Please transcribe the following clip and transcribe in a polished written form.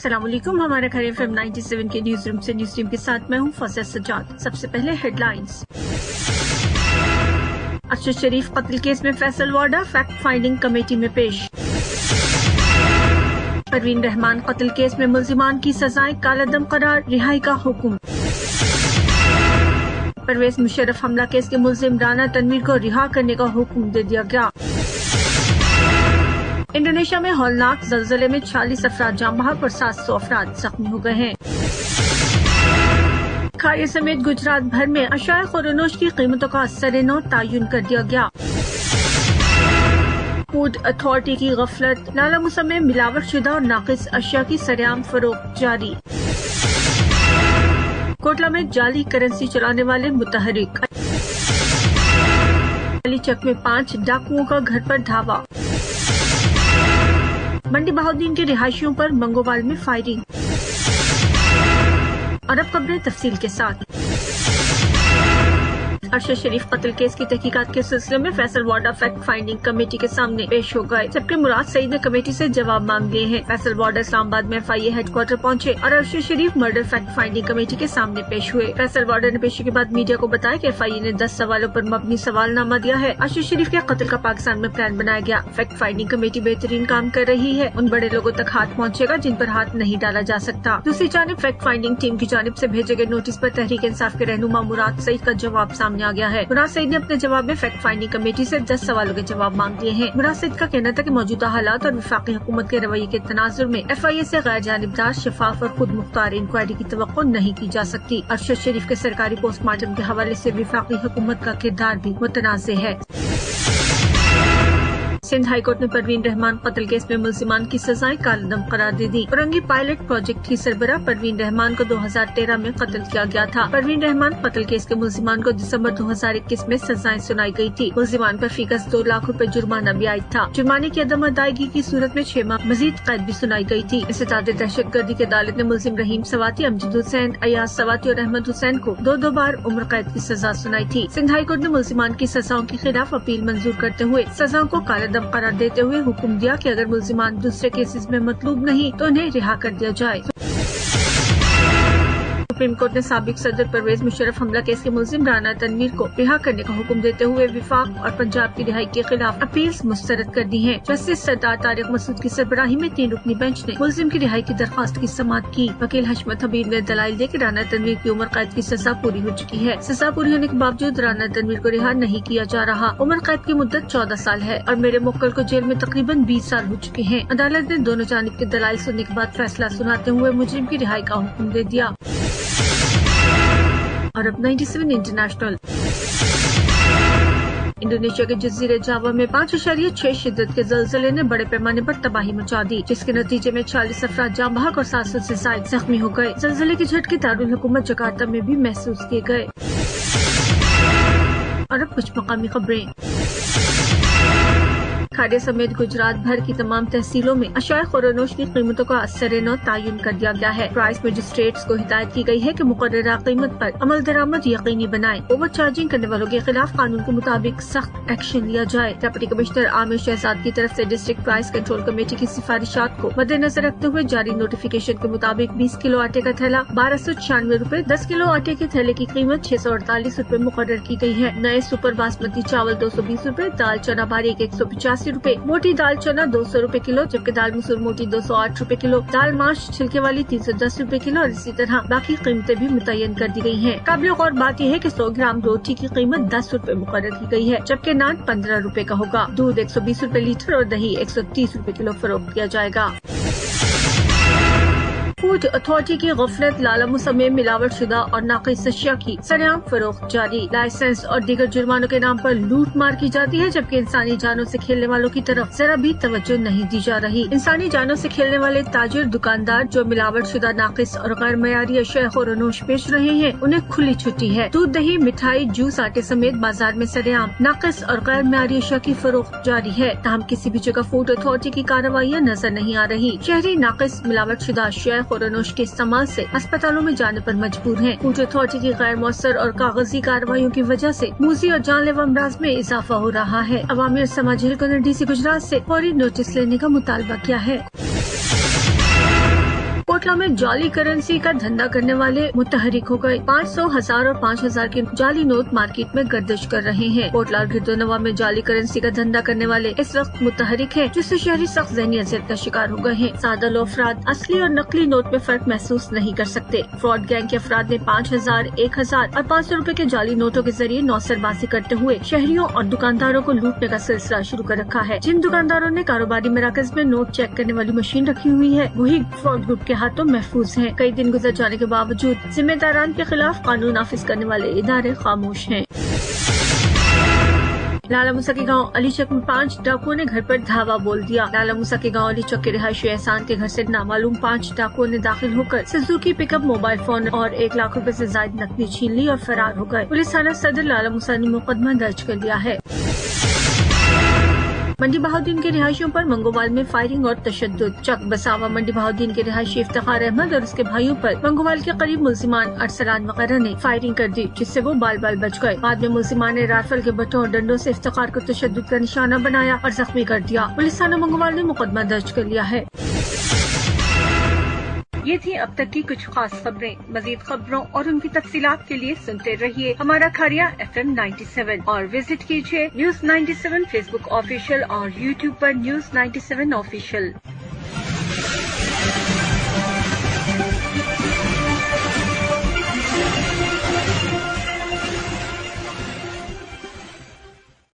अस्सलाम वालेकुम। हमारा खैर FM 97 के न्यूज रूम से न्यूज टीम के साथ मैं हूँ फौजिया सज्जाद। सबसे पहले हेडलाइंस। अरशद शरीफ कत्ल केस में फैसल वाडा फैक्ट फाइंडिंग कमेटी में पेश। परवीन रहमान कत्ल केस में मुल्जिमान की सजाएं कालादम करार, रिहाई का हुक्म। परवेज मुशर्रफ हमला केस के मुल्जिम राना तनवीर को रिहा करने का हुक्म दे दिया गया। इंडोनेशिया में हौलनाक जलजले में 40 अफराद जान बहक और 700 अफराद जख्मी हो गए हैं। खारिया समेत गुजरात भर में अशाया खुरनोश की कीमतों का सरेनो तयन कर दिया गया। फूड अथॉरिटी की गफलत, लाला मूसा में मिलावट शुदा और नाकिस अशिया की सरेआम फरोख्त जारी। कोटला में जाली करेंसी चलाने वाले मुतहरिक। अली चक में 5 डाकुओं का घर पर धावा। मंडी बहाउद्दीन के रिहायशियों पर मंगोवाल में फायरिंग। और अब खबरें तफसील के साथ। अरशद शरीफ कत्ल केस की तहकीकात के सिलसिले में फैसल वाडा फैक्ट फाइंडिंग कमेटी के सामने पेश हो गए, जबकि मुराद सईद ने कमेटी से जवाब मांग लिए हैं। फैसल वाडा इस्लामाबाद में FIA हेडक्वार्टर पहुंचे और अरशद शरीफ मर्डर फैक्ट फाइंडिंग कमेटी के सामने पेश हुए। फैसल वाडा ने पेशी के बाद मीडिया को बताया कि FIA ने 10 सवालों पर मबनी सवालनामा दिया है। अरशद शरीफ के कत्ल का पाकिस्तान में प्लान बनाया गया। फैक्ट फाइंडिंग कमेटी बेहतरीन काम कर रही है, उन बड़े लोगों तक हाथ पहुँचेगा जिन पर हाथ नहीं डाला जा सकता। दूसरी जानिब फैक्ट फाइंडिंग टीम की जानिब से भेजे गए नोटिस पर तहरीक इंसाफ के रहनुमा मुराद सईद का जवाब सामने आ गया है। मुराद सईद ने अपने जवाब में फैक्ट फाइंडिंग कमेटी से 10 सवालों के जवाब मांग लिए हैं। मुराद सईद का कहना था कि मौजूदा हालात और वफाकी हुकूमत के रवैये के तनाजुर में FIA से गैर जानिबदार, शफाफ और खुद मुख्तार इंक्वायरी की तवक्को नहीं की जा सकती। अरशद शरीफ के सरकारी पोस्टमार्टम के हवाले से वफाकी हुकूमत का किरदार भी मुतनाज़े है। सिंध हाई कोर्ट ने परवीन रहमान कत्ल केस में मुल्जिमान की सजाएं कालादम करार दे दी। औरंगी पायलट प्रोजेक्ट की सरबराह परवीन रहमान को 2013 में कत्ल किया गया था। परवीन रहमान कत्ल केस के मुल्जिमान को दिसंबर 2021 में सजाएं सुनाई गई थी। मुल्जिमान पर फीकस 2 लाख रुपए जुर्माना भी आयद था। जुर्माने की अदम अदायगी की सूरत में 6 माह मजीद कैद भी सुनाई गई थी। इस्तेदाद दहशत गर्दी की अदालत ने मुल्जिम रहीम सवाती, अमजद हुसैन, अयाज सवाती और अहमद हुसैन को 2 बार उम्र कैद की सजा सुनाई थी। सिंध हाई कोर्ट ने मुल्जिमान की सजाओं के खिलाफ अपील मंजूर करते हुए सजाओं को कालादम करार देते हुए हुक्म दिया कि अगर मुल्जिमान दूसरे केसेस में मतलूब नहीं तो उन्हें रिहा कर दिया जाए। सुप्रीम कोर्ट ने साबिक सदर परवेज मुशर्रफ हमला केस के मुल्जिम राना तनवीर को रिहा करने का हुक्म देते हुए विफाक और पंजाब की रिहाई के खिलाफ अपील्स मुस्तरद कर दी हैं। जस्टिस सरदार तारिक मसूद की सरबराही में 3 रुकनी बेंच ने मुल्जिम की रिहाई की दरख्वास्त की समाअत की। वकील हशमत हबीब ने दलाइल दे कि राना तनवीर की उम्र कैद की सजा पूरी हो चुकी है। सजा पूरी होने के बावजूद राना तनवीर को रिहा नहीं किया जा रहा। उम्र कैद की मुद्दत 14 साल है और मेरे मुक्कल को जेल में तकरीबन 20 साल हो चुके हैं। अदालत ने दोनों जानिब के दलाइल सुनने के बाद फैसला सुनाते हुए मुजरिम की रिहाई का हुक्म दे दिया। और अब 97 इंटरनेशनल। इंडोनेशिया के जजीरे जावा में 5.6 शिद्दत के जलजले ने बड़े पैमाने पर तबाही मचा दी, जिसके नतीजे में 40 अफराद जान बहक और 700 से ज्यादा जख्मी हो गए। जलजले के झटके दारुल हुकूमत जकार्ता में भी महसूस किए गए। और अब कुछ मकामी खबरें। खारिया समेत गुजरात भर की तमाम तहसीलों में अशाया खुरनोश की कीमतों का सरेनो तयन कर दिया गया है। प्राइस मजिस्ट्रेट्स को हिदायत की गई है कि मुकर्ररा कीमत पर अमल दरामद यकीनी बनाएं। ओवर चार्जिंग करने वालों के खिलाफ कानून के मुताबिक सख्त एक्शन लिया जाए। डिप्टी कमिश्नर आमिर शहजाद की तरफ से डिस्ट्रिक्ट प्राइस कंट्रोल कमेटी की सिफारिशात को मद्देनजर रखते हुए जारी नोटिफिकेशन के मुताबिक 20 किलो आटे का थैला 1296 रूपए, 10 किलो आटे के थैले की कीमत 648 रूपए मुकर्रर की गई है। नए सुपर बासमती चावल 220 रूपए, दाल चना बारीक 185 रूपए, मोटी दाल चना 200 रूपए किलो, जबकि दाल मसूर मोटी 208 रूपए किलो, दाल माश छिलके वाली 310 रूपए किलो और इसी तरह बाकी कीमतें भी मुतय्यन कर दी गई हैं। काबिल गौर बात यह है कि 100 ग्राम रोटी की कीमत 10 रूपए मुकर्रर की गई है, जबकि नान 15 रूपए का होगा। दूध 120 रूपए लीटर और दही 130 रूपए किलो फरोख्त किया जाएगा। फूड अथॉरिटी की गफलत, लाला मूसा में मिलावट शुदा और नाकिस अशिया की सरेआम फरोख्त जारी। लाइसेंस और दीगर जुर्मानों के नाम पर लूट मार की जाती है, जबकि इंसानी जानों से खेलने वालों की तरफ जरा भी तवज्जो नहीं दी जा रही। इंसानी जानों से खेलने वाले ताजिर दुकानदार जो मिलावट शुदा, नाकिस और गैर मयारी अशिया खुरनोश बेच रहे हैं, उन्हें खुली छुट्टी है। दूध, दही, मिठाई, जूस, आटे समेत बाजार में सरेआम नाकिस और गैर मयारी अशिया की फरोख्त जारी है। ताहम किसी भी जगह फूड अथॉरिटी की कार्रवाइयाँ नजर नहीं आ रही। शहरी नाकिस मिलावट शुदा अशिया खुरनोश के इस्तेमाल से अस्पतालों में जाने पर मजबूर हैं। फूड अथॉरिटी की गैर मौसर और कागजी कार्रवाइयों की वजह से मूजी और जानलेवा अमराज में इजाफा हो रहा है। अवामी और समाजी हुकूमत ने DC गुजरात से फौरी नोटिस लेने का मुतालबा किया है। کوٹلہ میں جعلی کرنسی کا دھندا کرنے والے متحرک ہو گئے. 500, 1000 اور 5000 کے جعلی نوٹ مارکیٹ میں گردش کر رہے ہیں. کوٹلہ اور گردونواں میں جعلی کرنسی کا دھندا کرنے والے اس وقت متحرک ہیں، جس سے شہری سخت ذہنی اذیت کا شکار ہو گئے ہیں. سادہ لو افراد اصلی اور نقلی نوٹ میں فرق محسوس نہیں کر سکتے. فراڈ گینگ کے افراد نے 5000, 1000 اور 500 روپے کے جعلی نوٹوں کے ذریعے نوسر بازی کرتے ہوئے شہریوں اور دکانداروں کو لوٹنے کا سلسلہ شروع کر رکھا ہے. جن دکانداروں نے کاروباری مراکز میں نوٹ چیک کرنے والی مشین رکھی ہوئی ہے وہی فراڈ گروپ کے ہاتھوں محفوظ ہیں. کئی دن گزر جانے کے باوجود ذمہ داران کے خلاف قانون نافذ کرنے والے ادارے خاموش ہیں. لالہ موسیٰ کے گاؤں علی چک میں 5 ڈاکوؤں نے گھر پر دھاوا بول دیا. لالہ موسیٰ کے گاؤں علی چک کے رہائشی احسان کے گھر سے نامعلوم 5 ڈاکوؤں نے داخل ہو کر سزوکی پک اپ، موبائل فون اور 1 لاکھ روپے سے زائد نقدی چھین لی اور فرار ہو گئے. پولیس تھانہ صدر لالہ موسیٰ نے مقدمہ درج کر لیا ہے. منڈی بہاؤالدین کے رہائشیوں پر منگووال میں فائرنگ اور تشدد. چک بساوا منڈی بہاؤالدین کے رہائشی افتخار احمد اور اس کے بھائیوں پر منگووال کے قریب ملزمان ارسلان وغیرہ نے فائرنگ کر دی، جس سے وہ بال بال بچ گئے. بعد میں ملزمان نے رائفل کے بٹوں اور ڈنڈوں سے افتخار کو تشدد کا نشانہ بنایا اور زخمی کر دیا. پولیس تھانہ منگووال نے مقدمہ درج کر لیا ہے. یہ تھی اب تک کی کچھ خاص خبریں. مزید خبروں اور ان کی تفصیلات کے لیے سنتے رہیے ہمارا کھاریا FM 97 اور وزٹ کیجیے News 97 فیس بک آفیشیل اور YouTube پر News 97 آفیشیل.